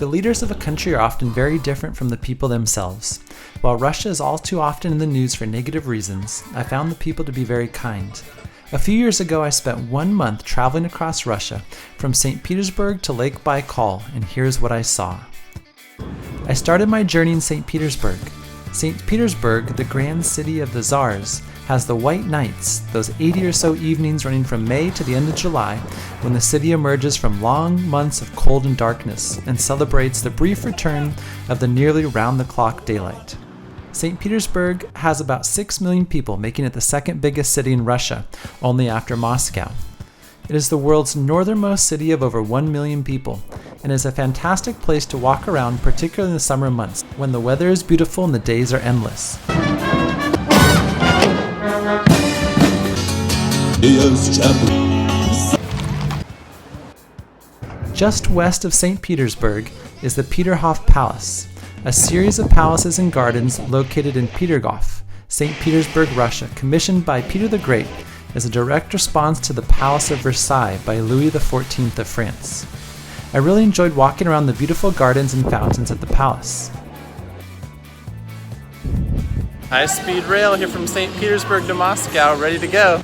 The leaders of a country are often very different from the people themselves. While Russia is all too often in the news for negative reasons, I found the people to be very kind. A few years ago, I spent 1 month traveling across Russia from St. Petersburg to Lake Baikal, and here's what I saw. I started my journey in St. Petersburg. St. Petersburg, the grand city of the Tsars, has the White Nights, those 80 or so evenings running from May to the end of July, when the city emerges from long months of cold and darkness and celebrates the brief return of the nearly round-the-clock daylight. St. Petersburg has about 6 million people, making it the second biggest city in Russia, only after Moscow. It is the world's northernmost city of over 1 million people, and is a fantastic place to walk around, particularly in the summer months, when the weather is beautiful and the days are endless. Just west of St. Petersburg is the Peterhof Palace, a series of palaces and gardens located in Peterhof, St. Petersburg, Russia, commissioned by Peter the Great as a direct response to the Palace of Versailles by Louis XIV of France. I really enjoyed walking around the beautiful gardens and fountains at the palace. High-speed rail here from St. Petersburg to Moscow, ready to go.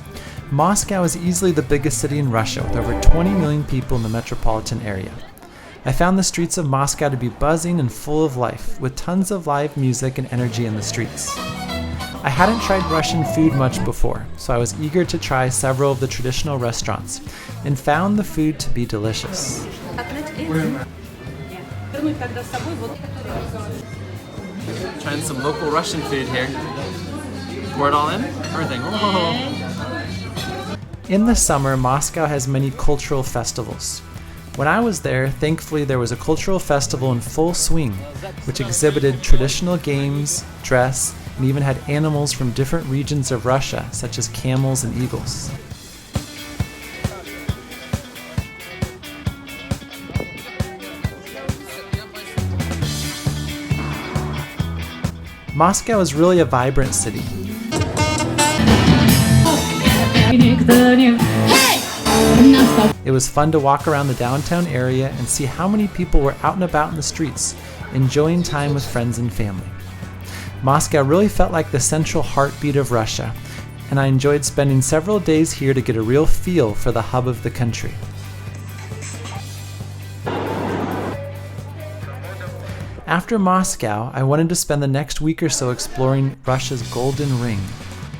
Moscow is easily the biggest city in Russia, with over 20 million people in the metropolitan area. I found the streets of Moscow to be buzzing and full of life, with tons of live music and energy in the streets. I hadn't tried Russian food much before, so I was eager to try several of the traditional restaurants, and found the food to be delicious. Trying some local Russian food here. Pour it all in? Everything. Oh. In the summer, Moscow has many cultural festivals. When I was there, thankfully there was a cultural festival in full swing, which exhibited traditional games, dress, and even had animals from different regions of Russia, such as camels and eagles. Moscow is really a vibrant city. It was fun to walk around the downtown area and see how many people were out and about in the streets, enjoying time with friends and family. Moscow really felt like the central heartbeat of Russia, and I enjoyed spending several days here to get a real feel for the hub of the country. After Moscow, I wanted to spend the next week or so exploring Russia's Golden Ring.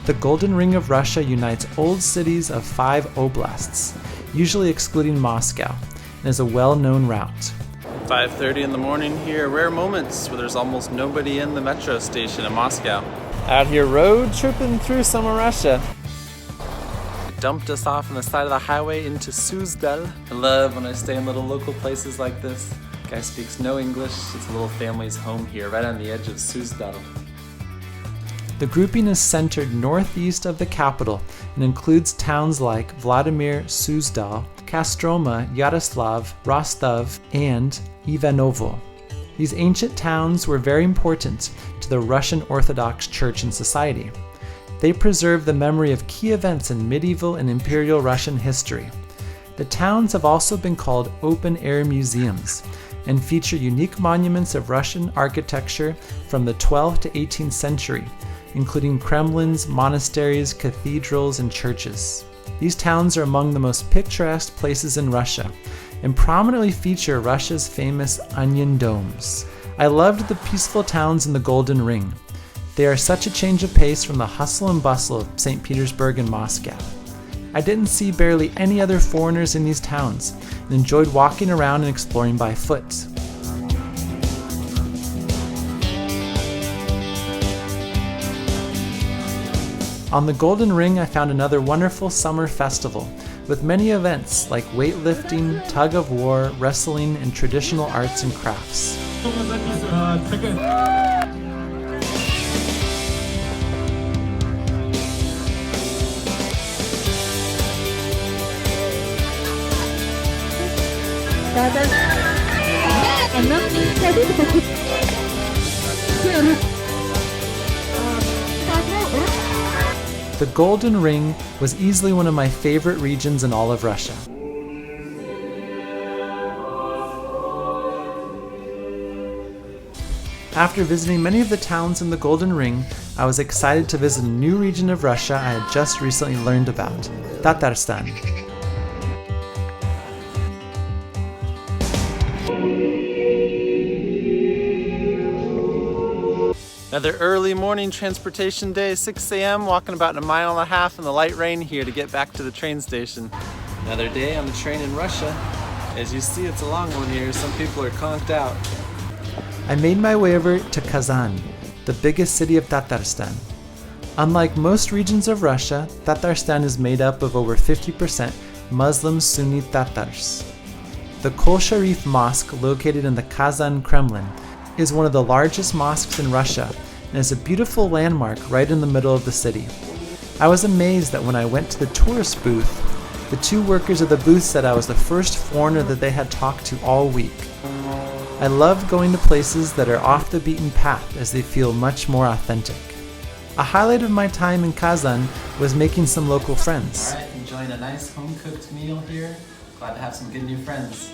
The Golden Ring of Russia unites old cities of 5 oblasts, usually excluding Moscow, and is a well-known route. 5:30 in the morning here, rare moments where there's almost nobody in the metro station in Moscow. Out here road tripping through some of Russia. It dumped us off on the side of the highway into Suzdal. I love when I stay in little local places like this. Guy speaks no English, it's a little family's home here, right on the edge of Suzdal. The grouping is centered northeast of the capital and includes towns like Vladimir, Suzdal, Kostroma, Yaroslav, Rostov, and Ivanovo. These ancient towns were very important to the Russian Orthodox Church and society. They preserve the memory of key events in medieval and imperial Russian history. The towns have also been called open-air museums and feature unique monuments of Russian architecture from the 12th to 18th century, including Kremlins, monasteries, cathedrals, and churches. These towns are among the most picturesque places in Russia and prominently feature Russia's famous onion domes. I loved the peaceful towns in the Golden Ring. They are such a change of pace from the hustle and bustle of St. Petersburg and Moscow. I didn't see barely any other foreigners in these towns and enjoyed walking around and exploring by foot. On the Golden Ring, I found another wonderful summer festival with many events like weightlifting, tug of war, wrestling, and traditional arts and crafts. The Golden Ring was easily one of my favorite regions in all of Russia. After visiting many of the towns in the Golden Ring, I was excited to visit a new region of Russia I had just recently learned about, Tatarstan. Another early morning transportation day, 6 a.m., walking about a mile and a half in the light rain here to get back to the train station. Another day on the train in Russia. As you see, it's a long one here. Some people are conked out. I made my way over to Kazan, the biggest city of Tatarstan. Unlike most regions of Russia, Tatarstan is made up of over 50% Muslim Sunni Tatars. The Kol Sharif Mosque, located in the Kazan Kremlin, is one of the largest mosques in Russia and is a beautiful landmark right in the middle of the city. I was amazed that when I went to the tourist booth, the two workers of the booth said I was the first foreigner that they had talked to all week. I love going to places that are off the beaten path as they feel much more authentic. A highlight of my time in Kazan was making some local friends. Alright, enjoying a nice home-cooked meal here. Glad to have some good new friends.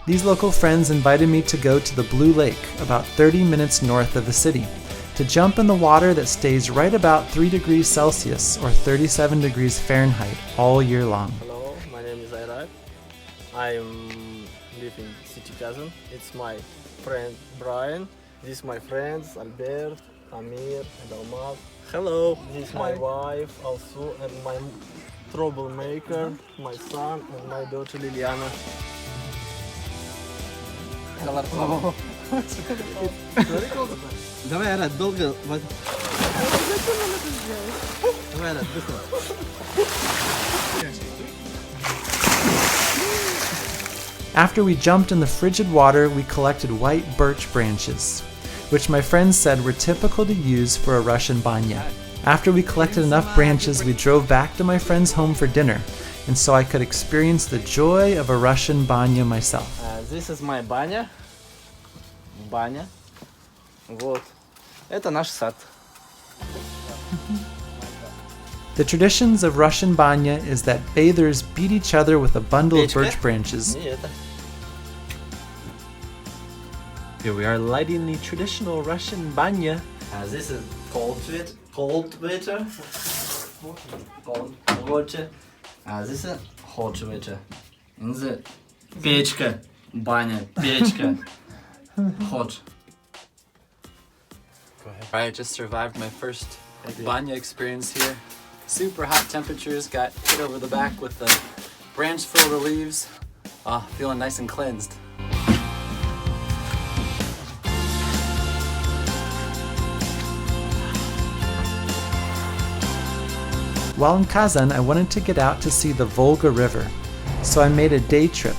These local friends invited me to go to the Blue Lake, about 30 minutes north of the city, to jump in the water that stays right about 3 degrees Celsius or 37 degrees Fahrenheit all year long. Hello, my name is Ayrab. I live in city Kazan. It's my friend Brian. These my friends Albert, Amir, and Almaz. Hello, this is my wife also, and my troublemaker, my son, and my daughter Liliana. Давай, Арат, долго. Давай, Арат, быстро. After we jumped in the frigid water, we collected white birch branches, which my friends said were typical to use for a Russian banya. After we collected enough branches, we drove back to my friend's home for dinner, and so I could experience the joy of a Russian banya myself. This is my баня. Баня. Вот. Это наш сад. The traditions of Russian banya is that bathers beat each other with a bundle of birch branches. Here we are lighting the traditional Russian banya. This is cold water. Cold water. This is hot water. In the печка. Баня, печка. Hot. I just survived my first banya experience here. Super hot temperatures, got hit over the back with the branch filled of leaves. Feeling nice and cleansed. While in Kazan, I wanted to get out to see the Volga River, so I made a day trip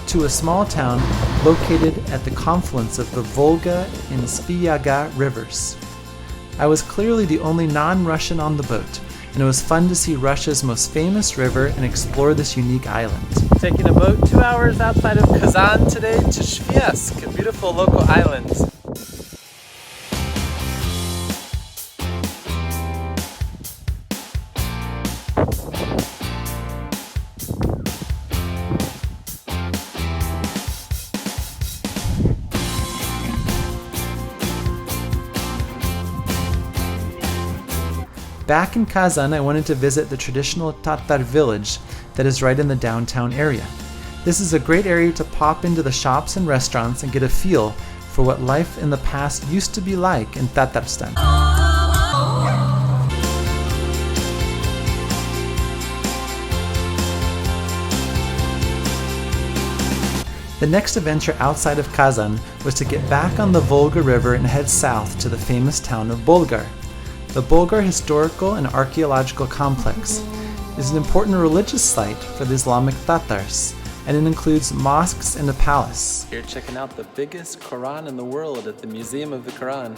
to a small town located at the confluence of the Volga and Spyaga rivers. I was clearly the only non-Russian on the boat, and it was fun to see Russia's most famous river and explore this unique island. Taking a boat 2 hours outside of Kazan today to Shviesk, a beautiful local island. Back in Kazan, I wanted to visit the traditional Tatar village that is right in the downtown area. This is a great area to pop into the shops and restaurants and get a feel for what life in the past used to be like in Tatarstan. The next adventure outside of Kazan was to get back on the Volga River and head south to the famous town of Bolgar. The Bolgar Historical and Archaeological Complex is an important religious site for the Islamic Tatars, and it includes mosques and a palace. You're checking out the biggest Quran in the world at the Museum of the Quran.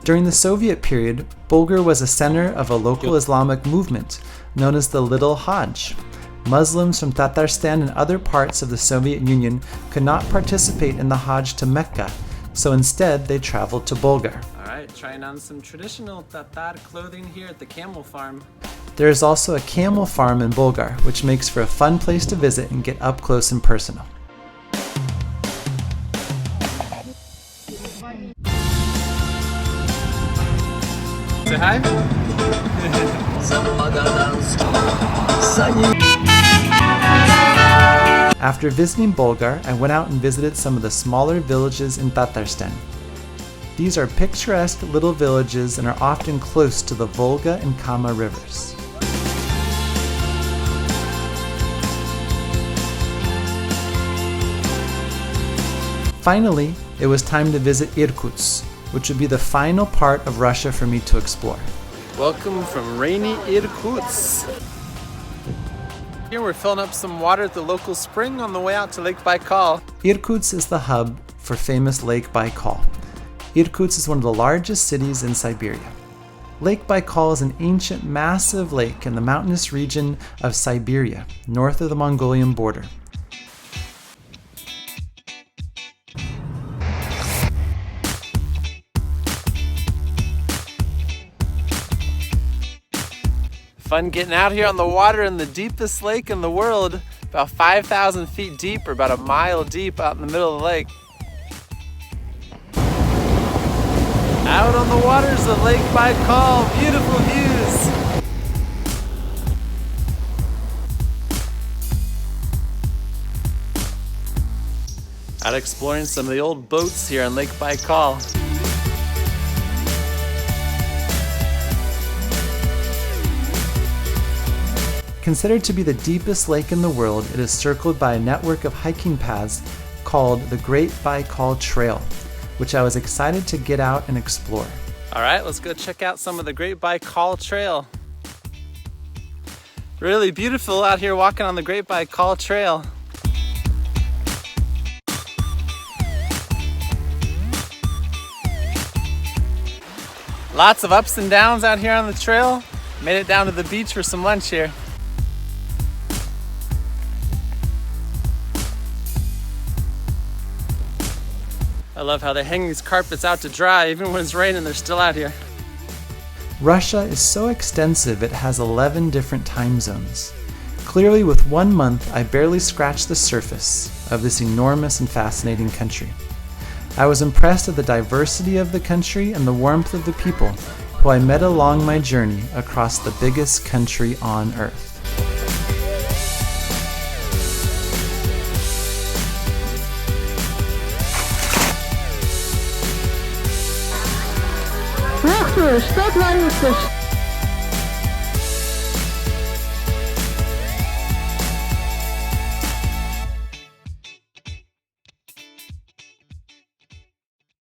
During the Soviet period, Bolgar was a center of a local Islamic movement known as the Little Hajj. Muslims from Tatarstan and other parts of the Soviet Union could not participate in the Hajj to Mecca, so instead they traveled to Bolgar. Alright, trying on some traditional Tatar clothing here at the camel farm. There is also a camel farm in Bolgar, which makes for a fun place to visit and get up close and personal. Say hi. After visiting Bulgar, I went out and visited some of the smaller villages in Tatarstan. These are picturesque little villages and are often close to the Volga and Kama rivers. Finally, it was time to visit Irkutsk, which would be the final part of Russia for me to explore. Welcome from rainy Irkutsk. Here we're filling up some water at the local spring on the way out to Lake Baikal. Irkutsk is the hub for famous Lake Baikal. Irkutsk is one of the largest cities in Siberia. Lake Baikal is an ancient, massive lake in the mountainous region of Siberia, north of the Mongolian border. Fun getting out here on the water in the deepest lake in the world, about 5,000 feet deep or about a mile deep out in the middle of the lake. Out on the waters of Lake Baikal, beautiful views. Out exploring some of the old boats here on Lake Baikal. Considered to be the deepest lake in the world, it is circled by a network of hiking paths called the Great Baikal Trail, which I was excited to get out and explore. All right, let's go check out some of the Great Baikal Trail. Really beautiful out here walking on the Great Baikal Trail. Lots of ups and downs out here on the trail. Made it down to the beach for some lunch here. I love how they hang these carpets out to dry. Even when it's raining, they're still out here. Russia is so extensive it has 11 different time zones. Clearly, with 1 month, I barely scratched the surface of this enormous and fascinating country. I was impressed at the diversity of the country and the warmth of the people who I met along my journey across the biggest country on Earth. Ух ты, что творится?